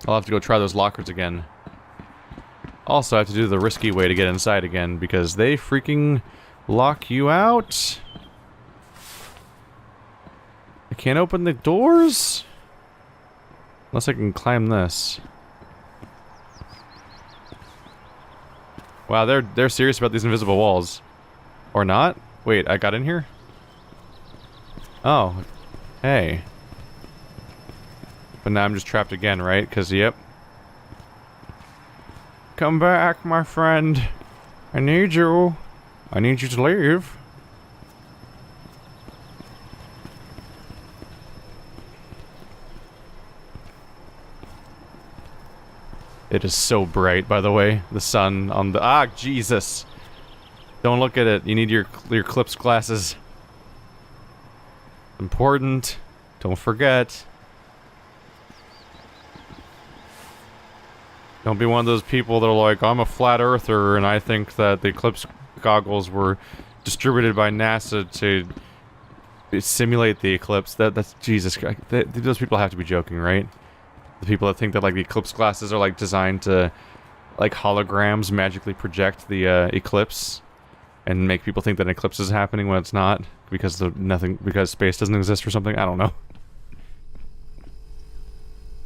I'll have to go try those lockers again. Also, I have to do the risky way to get inside again, because they freaking lock you out. I can't open the doors? Unless I can climb this. Wow, they're serious about these invisible walls. Or not? Wait, I got in here? Oh. Hey. But now I'm just trapped again, right? Because, yep. Come back, my friend. I need you. I need you to leave. It is so bright, by the way. The sun on the... Ah, Jesus! Don't look at it. You need your Clips glasses. Important. Don't forget. Don't be one of those people that are like, I'm a flat earther and I think that the Eclipse goggles were distributed by NASA to simulate the eclipse. That's Jesus Christ. Those people have to be joking, right? The people that think that like the eclipse glasses are like designed to like holograms magically project the eclipse and make people think that an eclipse is happening when it's not because because space doesn't exist or something. I don't know.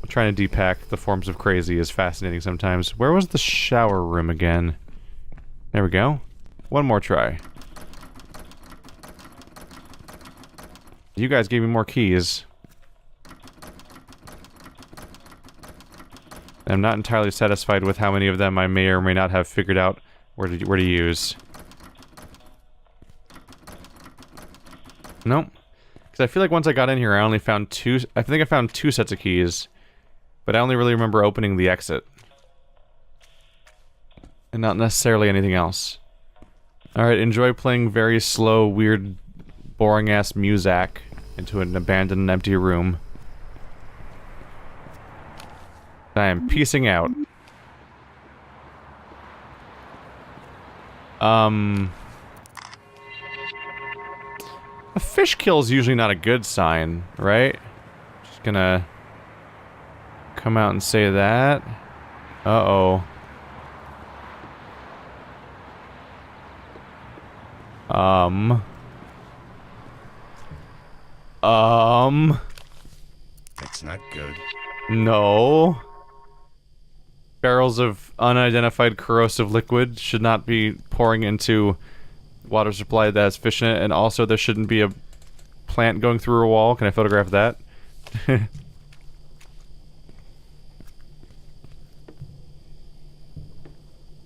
Trying to depack the forms of crazy is fascinating sometimes. Where was the shower room again? There we go. One more try. You guys gave me more keys. I'm not entirely satisfied with how many of them I may or may not have figured out where to use. Nope. Because I feel like once I got in here I only found two... I think I found 2 sets of keys. But I only really remember opening the exit. And not necessarily anything else. Alright, enjoy playing very slow, weird, boring-ass music into an abandoned, empty room. I am piecing out. A fish kill is usually not a good sign, right? Just gonna... come out and say that. Uh-oh. That's not good. No. Barrels of unidentified corrosive liquid should not be pouring into water supply that has fish in it, and also there shouldn't be a plant going through a wall. Can I photograph that?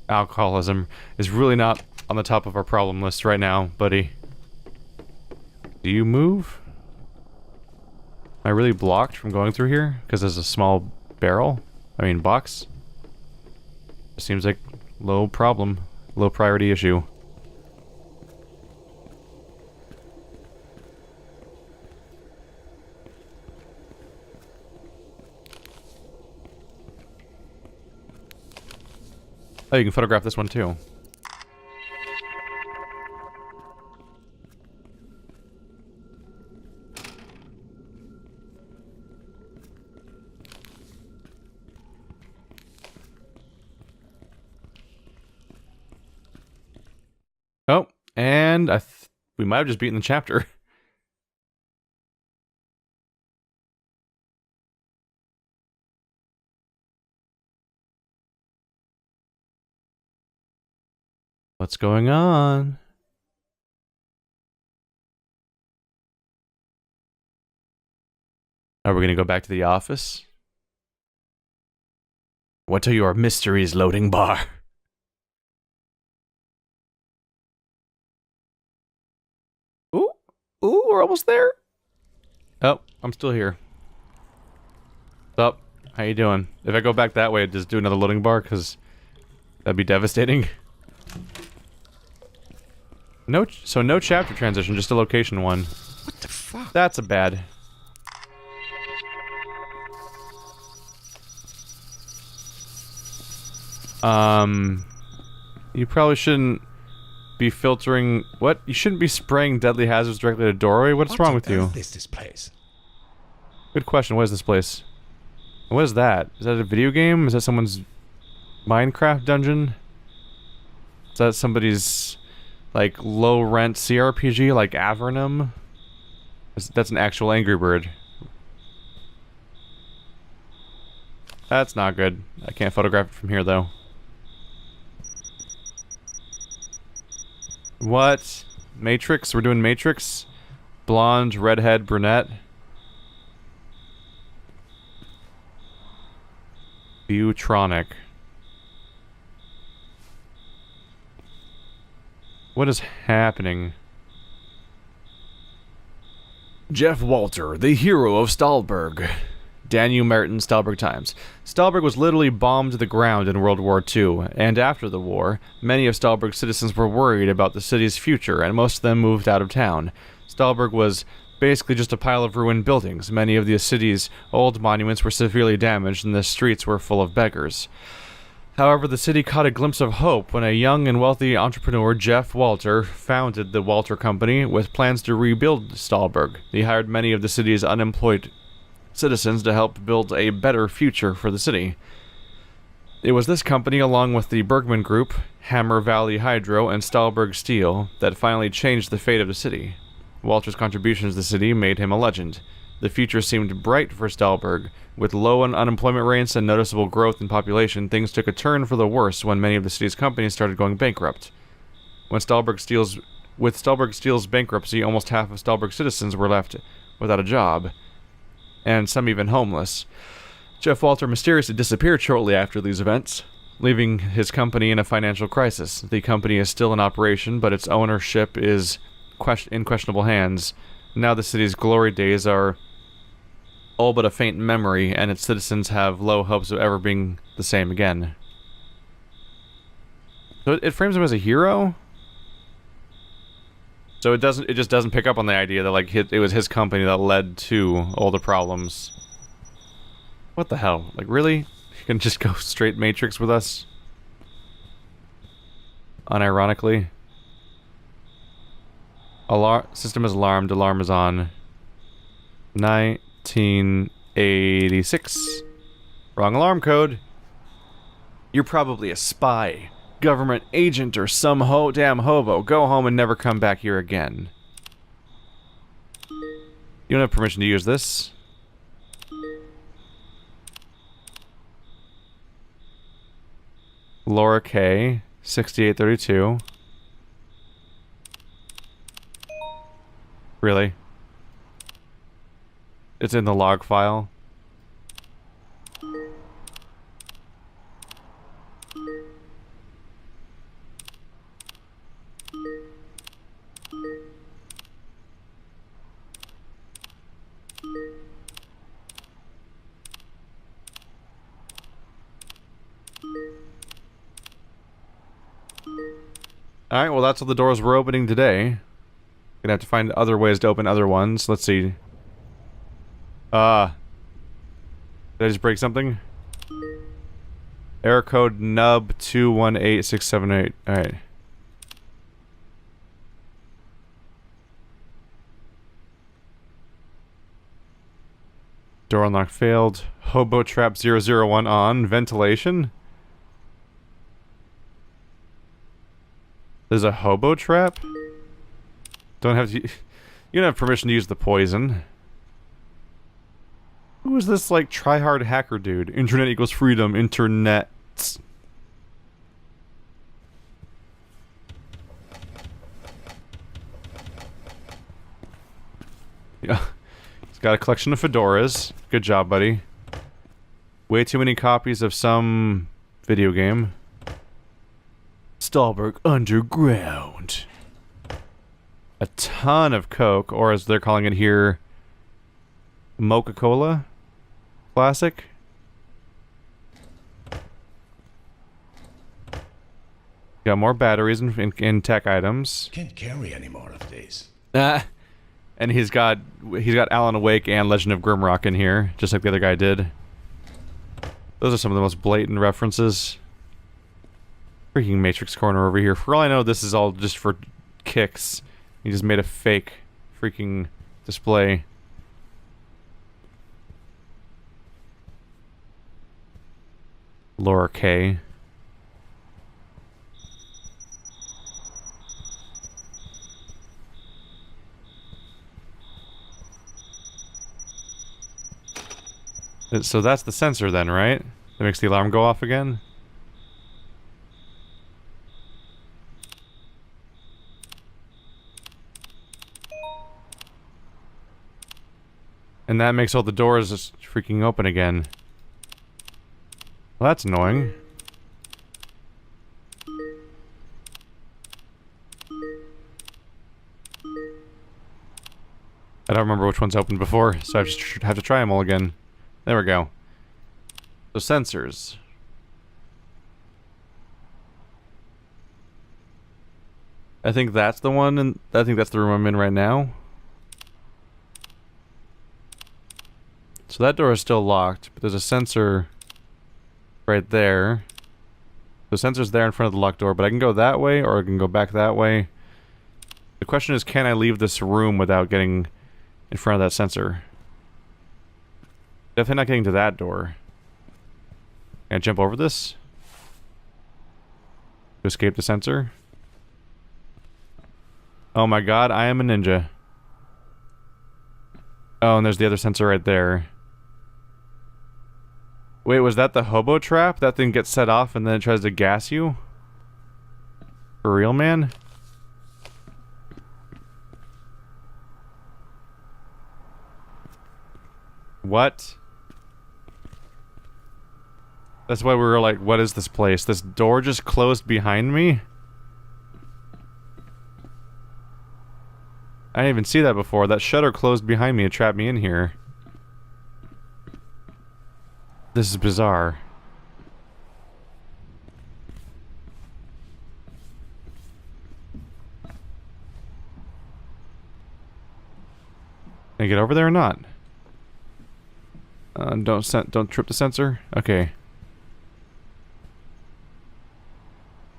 Alcoholism is really not on the top of our problem list right now, buddy. Do you move? Am I really blocked from going through here? Because there's a small barrel? I mean, box? Seems like low problem. Low priority issue. Oh, you can photograph this one too. Oh, and we might have just beaten the chapter. What's going on? Are we gonna go back to the office? What are your mysteries, loading bar? Ooh, we're almost there. Oh, I'm still here. What's up? How you doing? If I go back that way, just do another loading bar, because that'd be devastating. So no chapter transition, just a location one. What the fuck? That's a bad. You probably shouldn't be filtering... What? You shouldn't be spraying deadly hazards directly at a doorway? What's wrong with you? What is this place? Good question. What is this place? What is that? Is that a video game? Is that someone's Minecraft dungeon? Is that somebody's, like, low-rent CRPG, like Avernum? That's an actual Angry Bird. That's not good. I can't photograph it from here, though. What? Matrix? We're doing Matrix? Blonde, redhead, brunette. Butronic. What is happening? Jeff Walter, the hero of Stalberg. Daniel Merton, Stalberg Times. Stalberg was literally bombed to the ground in World War II, and after the war, many of Stalberg's citizens were worried about the city's future, and most of them moved out of town. Stalberg was basically just a pile of ruined buildings. Many of the city's old monuments were severely damaged, and the streets were full of beggars. However, the city caught a glimpse of hope when a young and wealthy entrepreneur, Jeff Walter, founded the Walter Company with plans to rebuild Stalberg. He hired many of the city's unemployed citizens to help build a better future for the city. It was this company, along with the Bergman Group, Hammer Valley Hydro, and Stalberg Steel, that finally changed the fate of the city. Walter's contributions to the city made him a legend. The future seemed bright for Stalberg. With low unemployment rates and noticeable growth in population, things took a turn for the worse when many of the city's companies started going bankrupt. With Stalberg Steel's bankruptcy, almost half of Stalberg's citizens were left without a job, and some even homeless. Jeff Walter mysteriously disappeared shortly after these events, leaving his company in a financial crisis. The company is still in operation, but its ownership is in questionable hands. Now the city's glory days are all but a faint memory, and its citizens have low hopes of ever being the same again. So it frames him as a hero? So it just doesn't pick up on the idea that, like, it was his company that led to all the problems. What the hell? Like, really? You can just go straight Matrix with us? Unironically. System is alarmed. Alarm is on. 1986. Wrong alarm code. You're probably a spy, government agent, or some damn hobo. Go home and never come back here again. You don't have permission to use this. Laura K, 6832. Really? It's in the log file. Alright, well that's all the doors we're opening today. Gonna have to find other ways to open other ones. Let's see. Did I just break something? Error code nub 218678. Alright. Door unlock failed. Hobo trap 001 on. Ventilation? There's a hobo trap? Don't have to... You don't have permission to use the poison. Who is this, like, try-hard hacker dude? Internet equals freedom. Internet. Yeah. He's got a collection of fedoras. Good job, buddy. Way too many copies of some video game. Stalberg Underground. A ton of Coke, or as they're calling it here, Mocha-Cola Classic. Got more batteries in tech items. Can't carry any more of these. And he's got Alan Wake and Legend of Grimrock in here, just like the other guy did. Those are some of the most blatant references. Freaking Matrix Corner over here. For all I know, this is all just for kicks. He just made a fake freaking display. lower K. So that's the sensor then, right? That makes the alarm go off again? And that makes all the doors just freaking open again. Well, that's annoying. I don't remember which ones opened before, so I just have to try them all again. There we go. So sensors. I think that's the one, and I think that's the room I'm in right now. So that door is still locked, but there's a sensor right there. The sensor's there in front of the locked door, but I can go that way, or I can go back that way. The question is, can I leave this room without getting in front of that sensor? Definitely not getting to that door. Can I jump over this? To escape the sensor? Oh my god, I am a ninja. Oh, and there's the other sensor right there. Wait, was that the hobo trap? That thing gets set off and then it tries to gas you? For real, man? What? That's why we were like, what is this place? This door just closed behind me? I didn't even see that before. That shutter closed behind me and trapped me in here. This is bizarre. Can I get over there or not? Don't trip the sensor. Okay.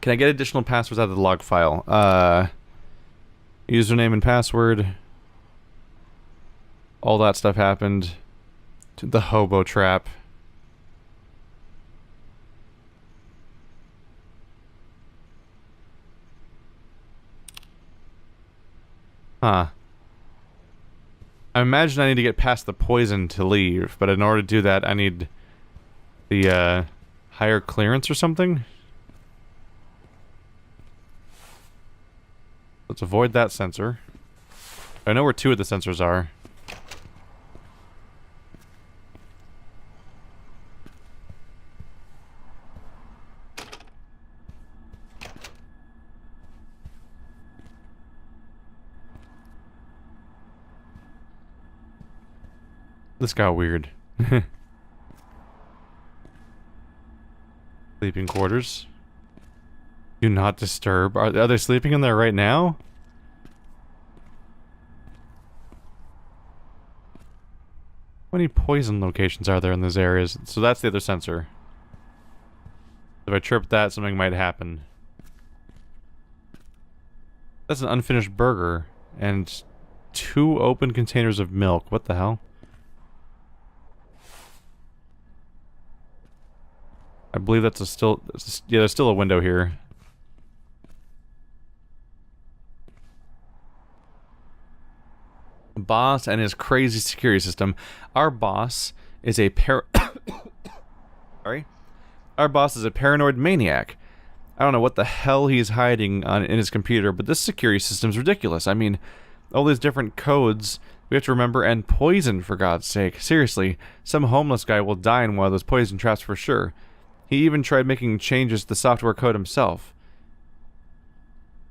Can I get additional passwords out of the log file? Username and password. All that stuff happened. To the hobo trap. Huh. I imagine I need to get past the poison to leave, but in order to do that, I need the higher clearance or something? Let's avoid that sensor. I know where two of the sensors are. This got weird. Sleeping quarters. Do not disturb. Are they sleeping in there right now? How many poison locations are there in those areas? So that's the other sensor. If I trip that, something might happen. That's an unfinished burger. And 2 open containers of milk. What the hell? I believe that's yeah, there's still a window here. Boss and his crazy security system. Our boss is a sorry. Our boss is a paranoid maniac. I don't know what the hell he's hiding in his computer, but this security system's ridiculous. I mean, all these different codes we have to remember, and poison, for God's sake. Seriously, some homeless guy will die in one of those poison traps for sure. He even tried making changes to the software code himself.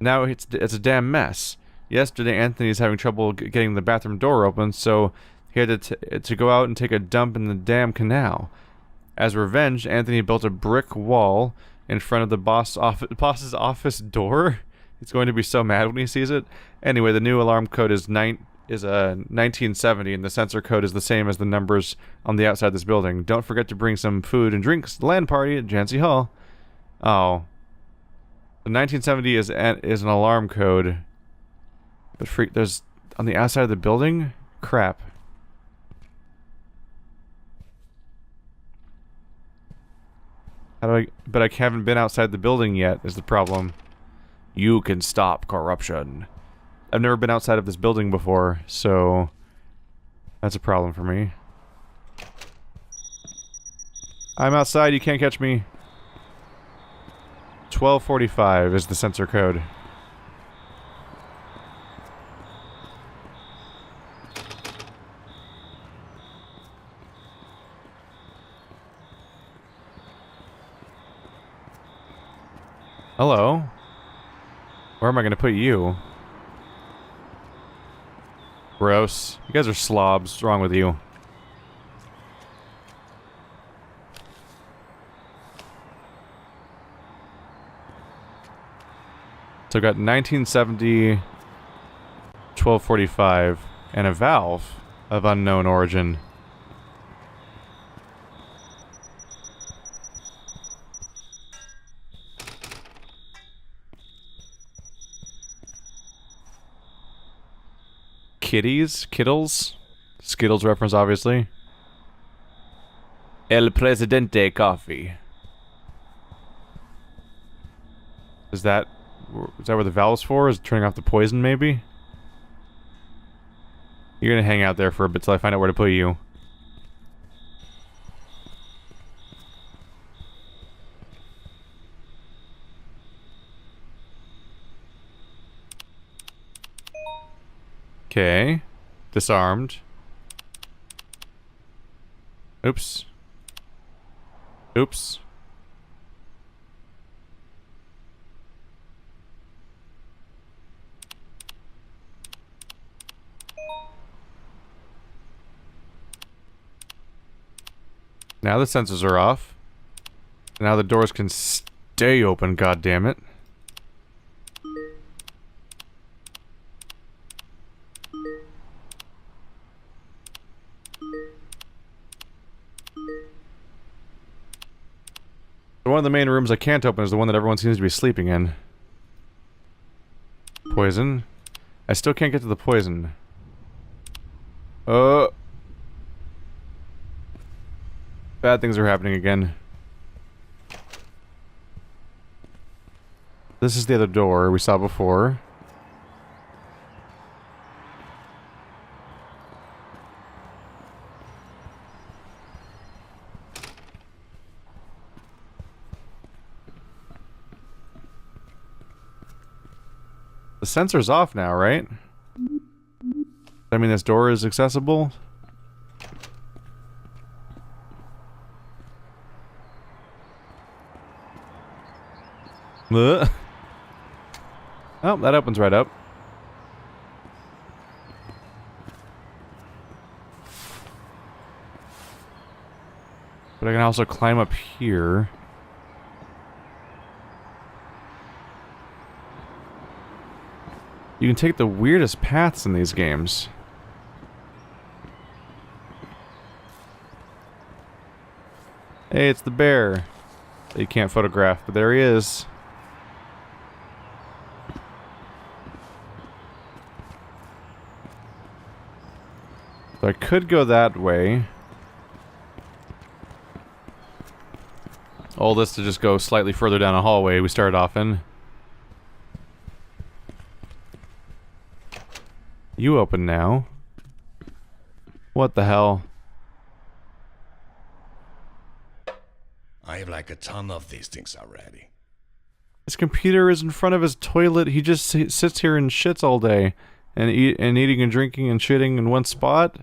Now it's a damn mess. Yesterday, Anthony's having trouble getting the bathroom door open, so he had to go out and take a dump in the damn canal. As revenge, Anthony built a brick wall in front of the boss's office door. He's going to be so mad when he sees it. Anyway, the new alarm code is 1970, and the sensor code is the same as the numbers on the outside of this building. Don't forget to bring some food and drinks to the land party at Jancy Hall. Oh. The 1970 is an alarm code. But there's on the outside of the building? Crap. How do I... But I haven't been outside the building yet, is the problem. You can stop corruption. I've never been outside of this building before, so... That's a problem for me. I'm outside, you can't catch me. 1245 is the sensor code. Hello? Where am I gonna put you? Gross. You guys are slobs. What's wrong with you? So I got 1970, 1245, and a valve of unknown origin. Kitties? Kittles? Skittles reference, obviously. El Presidente coffee. Is that where the valve's for? Is it turning off the poison, maybe? You're gonna hang out there for a bit till I find out where to put you. Okay. Disarmed. Oops. Oops. Now the sensors are off. Now the doors can stay open, goddammit. One of the main rooms I can't open is the one that everyone seems to be sleeping in. Poison. I still can't get to the poison. Bad things are happening again. This is the other door we saw before. The sensor's off now, right? I mean, this door is accessible? Oh, that opens right up. But I can also climb up here. You can take the weirdest paths in these games. Hey, it's the bear that you can't photograph, but there he is. So I could go that way. All this to just go slightly further down a hallway we started off in. You open now. What the hell? I have like a ton of these things already. His computer is in front of his toilet. He just sits here and shits all day. And eating and drinking and shitting in one spot?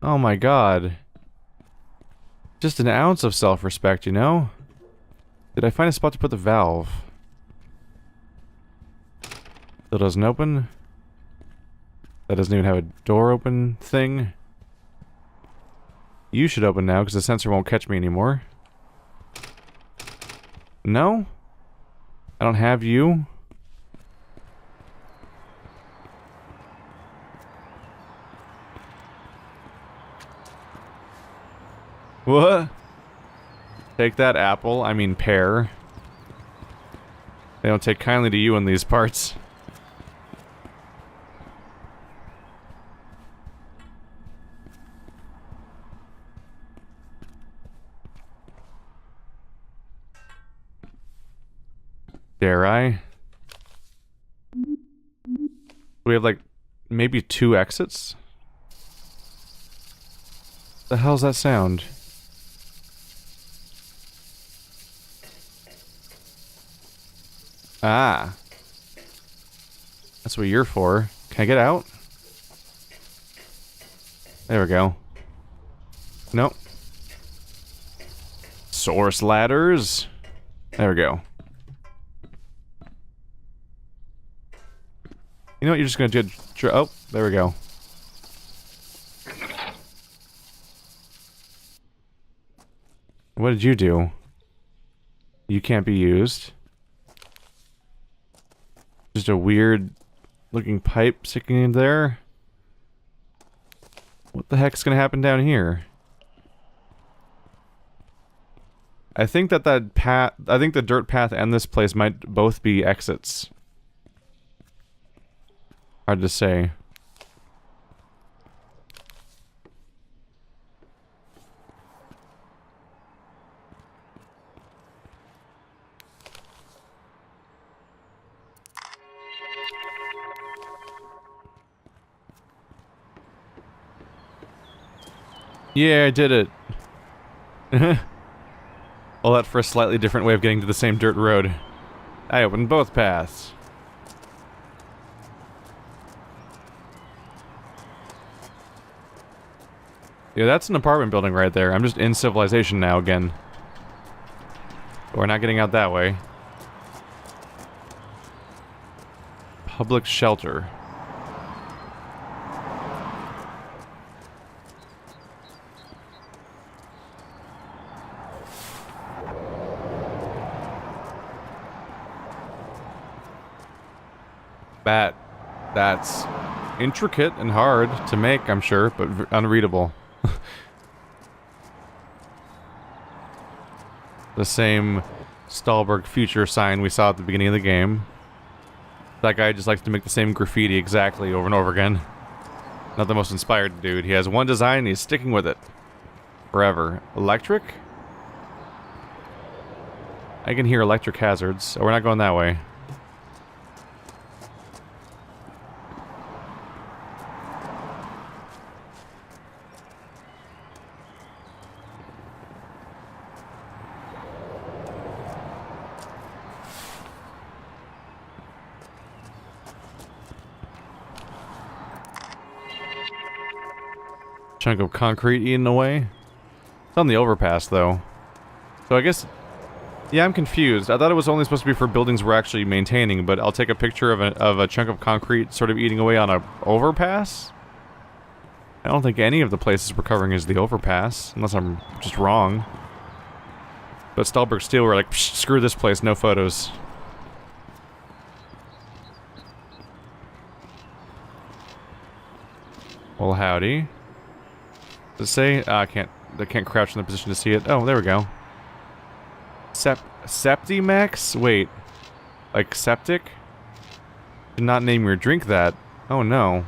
Oh my god. Just an ounce of self-respect, you know? Did I find a spot to put the valve? That doesn't open. That doesn't even have a door open thing. You should open now, because the sensor won't catch me anymore. No? I don't have you? What? Take that, apple. I mean pear. They don't take kindly to you in these parts. Dare I? We have like maybe 2 exits? The hell's that sound? Ah. That's what you're for. Can I get out? There we go. Nope. Source ladders. There we go. You know what? You're just gonna do. Oh, there we go. What did you do? You can't be used. Just a weird looking pipe sticking in there. What the heck's gonna happen down here? I think that path, I think the dirt path and this place might both be exits. Hard to say. Yeah, I did it. All that for a slightly different way of getting to the same dirt road. I opened both paths. Yeah, that's an apartment building right there. I'm just in civilization now again. We're not getting out that way. Public shelter. That's intricate and hard to make, I'm sure, but unreadable. The same Stalberg future sign we saw at the beginning of the game. That guy just likes to make the same graffiti exactly over and over again. Not the most inspired dude. He has one design and he's sticking with it. Forever. Electric? I can hear electric hazards. Oh, we're not going that way. Chunk of concrete eaten away. It's on the overpass, though. So I guess... Yeah, I'm confused. I thought it was only supposed to be for buildings we're actually maintaining, but I'll take a picture of a chunk of concrete sort of eating away on a overpass? I don't think any of the places we're covering is the overpass, unless I'm just wrong. But Stalberg Steel were like, screw this place, no photos. Well, howdy. Does it say? I can't crouch in the position to see it. Oh, there we go. Septimax? Wait. Like septic? Did not name your drink that. Oh no.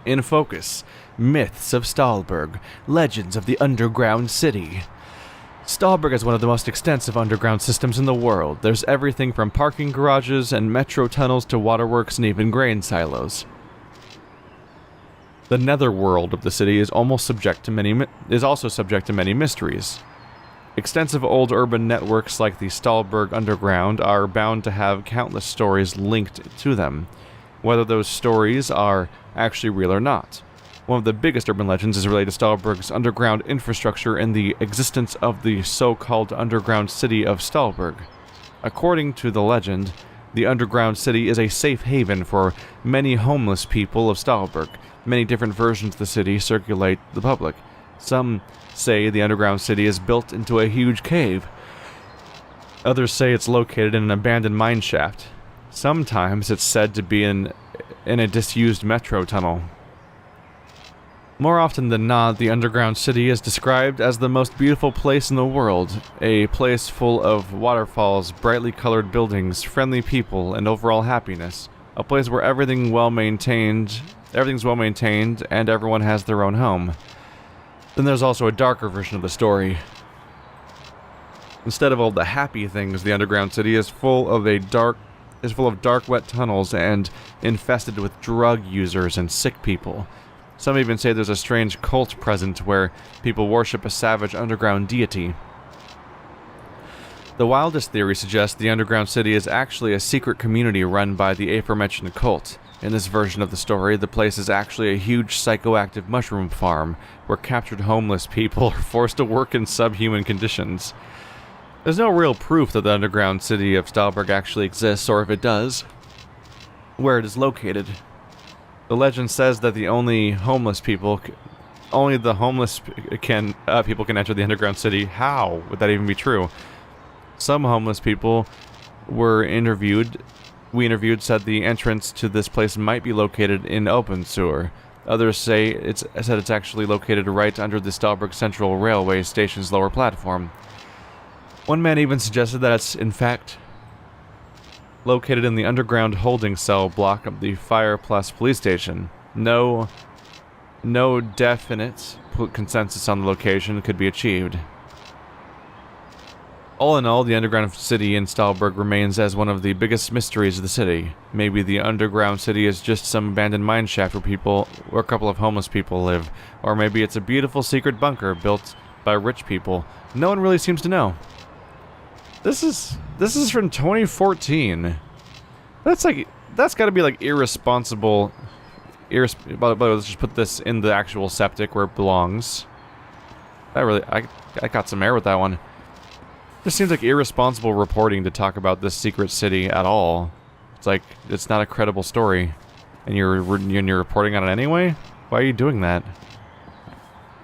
In focus. Myths of Stalberg. Legends of the underground city. Stalberg is one of the most extensive underground systems in the world. There's everything from parking garages and metro tunnels to waterworks and even grain silos. The netherworld of the city is also subject to many mysteries. Extensive old urban networks like the Stalberg Underground are bound to have countless stories linked to them, whether those stories are actually real or not. One of the biggest urban legends is related to Stalberg's underground infrastructure and the existence of the so-called underground city of Stalberg. According to the legend, the underground city is a safe haven for many homeless people of Stalberg. Many different versions of the city circulate the public. Some say the underground city is built into a huge cave. Others say it's located in an abandoned mine shaft. Sometimes it's said to be in a disused metro tunnel. More often than not, the underground city is described as the most beautiful place in the world. A place full of waterfalls, brightly colored buildings, friendly people, and overall happiness. A place where everything's well maintained, and everyone has their own home. Then there's also a darker version of the story. Instead of all the happy things, the underground city is full of dark, wet tunnels and infested with drug users and sick people. Some even say there's a strange cult present where people worship a savage underground deity. The wildest theory suggests the underground city is actually a secret community run by the aforementioned cult. In this version of the story, the place is actually a huge psychoactive mushroom farm where captured homeless people are forced to work in subhuman conditions. There's no real proof that the underground city of Stalberg actually exists, or if it does, where it is located. The legend says that only the homeless people can enter the underground city. How would that even be true? Some homeless people we interviewed said the entrance to this place might be located in open sewer. Others say it's actually located right under the Stalberg Central Railway Station's lower platform. One man even suggested that it's, in fact, located in the underground holding cell block of the Fire Plus police station. No definite consensus on the location could be achieved. All in all, the underground city in Stalberg remains as one of the biggest mysteries of the city. Maybe the underground city is just some abandoned mineshaft where a couple of homeless people live. Or maybe it's a beautiful secret bunker built by rich people. No one really seems to know. This is from 2014. That's gotta be like irresponsible. By the way, let's just put this in the actual septic where it belongs. I got some air with that one. Just seems like irresponsible reporting to talk about this secret city at all. It's like, it's not a credible story. And you're reporting on it anyway? Why are you doing that?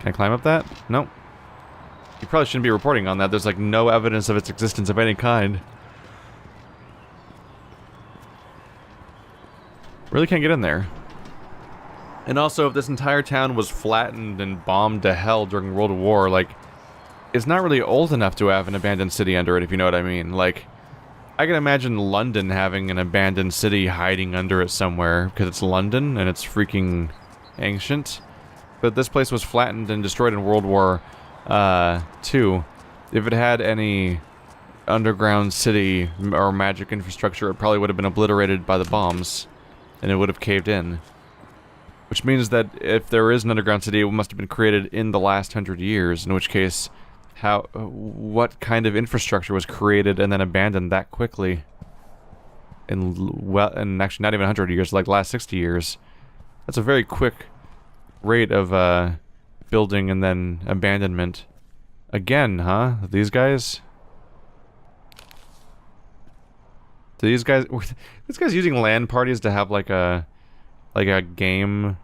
Can I climb up that? Nope. You probably shouldn't be reporting on that. There's like no evidence of its existence of any kind. Really can't get in there. And also, if this entire town was flattened and bombed to hell during World War, like, it's not really old enough to have an abandoned city under it, if you know what I mean. Like, I can imagine London having an abandoned city hiding under it somewhere, because it's London and it's freaking ancient. But this place was flattened and destroyed in World War II. If it had any underground city or magic infrastructure, it probably would have been obliterated by the bombs, and it would have caved in. Which means that if there is an underground city, it must have been created in the last 100 years, in which case, what kind of infrastructure was created and then abandoned that quickly? In actually not even 100 years, like the last 60 years. That's a very quick rate of building and then abandonment. Again, huh? These guys? These guys using LAN parties to have like a game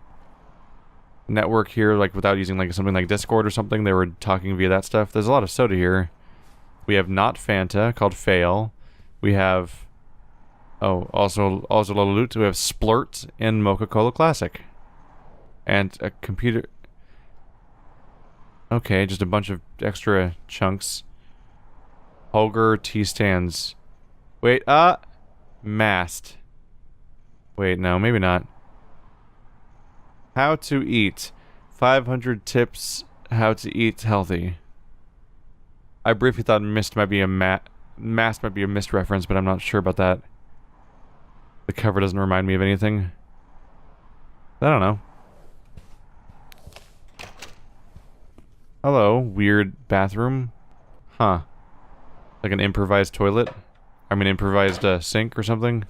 network here, like without using like something like Discord or something. They were talking via that stuff. There's a lot of soda here. We have not Fanta, called Fail. We have also a little loot. We have Splurt and Mocha-Cola Classic. And a computer. Okay, just a bunch of extra chunks. Holger tea stands. Wait, mast. Wait, no, maybe not. How to eat. 500 tips how to eat healthy. I briefly thought mast might be a mist reference, but I'm not sure about that. The cover doesn't remind me of anything. I don't know. Hello, weird bathroom. Huh. Like an improvised toilet? I mean improvised sink or something?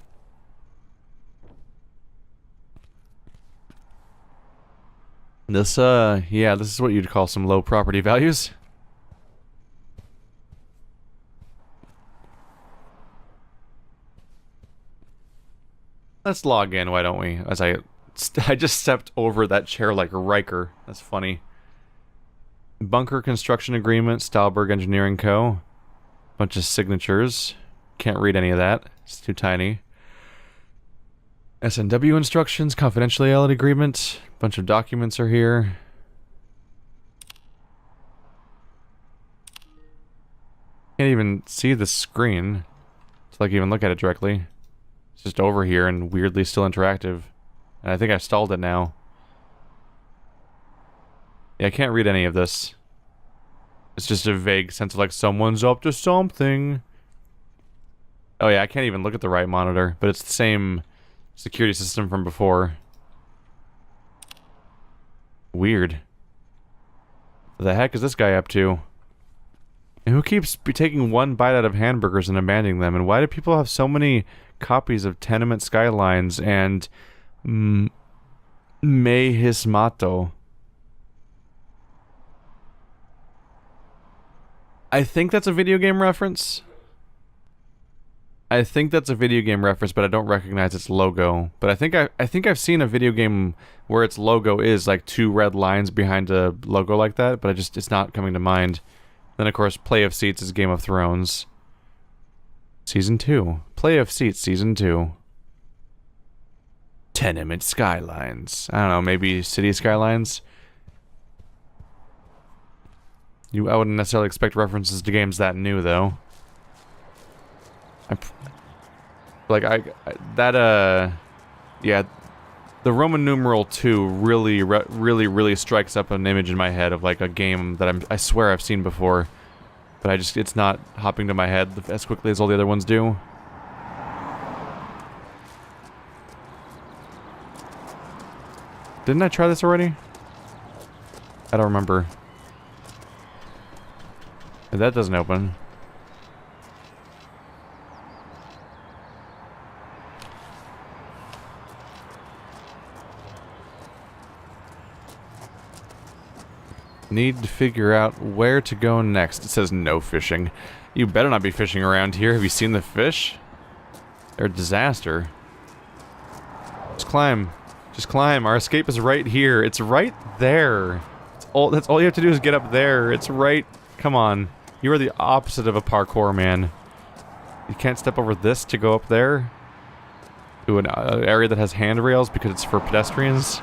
This, yeah, this is what you'd call some low property values. Let's log in, why don't we? As I just stepped over that chair like Riker. That's funny. Bunker construction agreement, Stalberg Engineering Co. Bunch of signatures. Can't read any of that. It's too tiny. SNW instructions, confidentiality agreement. Bunch of documents are here. Can't even see the screen to like even look at it directly. It's just over here and weirdly still interactive. And I think I've stalled it now. Yeah, I can't read any of this. It's just a vague sense of like someone's up to something. Oh yeah, I can't even look at the right monitor, but it's the same security system from before. Weird. What the heck is this guy up to? And who keeps taking one bite out of hamburgers and abandoning them? And why do people have so many copies of Tenement Skylines and Me Hismato? I think that's a video game reference. I think that's a video game reference, but I don't recognize its logo. But I think I've seen a video game where its logo is like two red lines behind a logo like that, but it's not coming to mind. Then of course, Play of Seats is Game of Thrones. Season 2. Play of Seats Season 2. Tenement Skylines. I don't know, maybe City Skylines? I wouldn't necessarily expect references to games that new, though. Yeah, the Roman numeral 2 really strikes up an image in my head of like a game that I swear I've seen before, but it's not hopping to my head as quickly as all the other ones do. Didn't I try this already? I don't remember. That doesn't open. Need to figure out where to go next. It says no fishing. You better not be fishing around here. Have you seen the fish? They're a disaster. Just climb. Just climb. Our escape is right here. It's right there. That's all you have to do is get up there. It's right... Come on. You are the opposite of a parkour man. You can't step over this to go up there? To an area that has handrails because it's for pedestrians?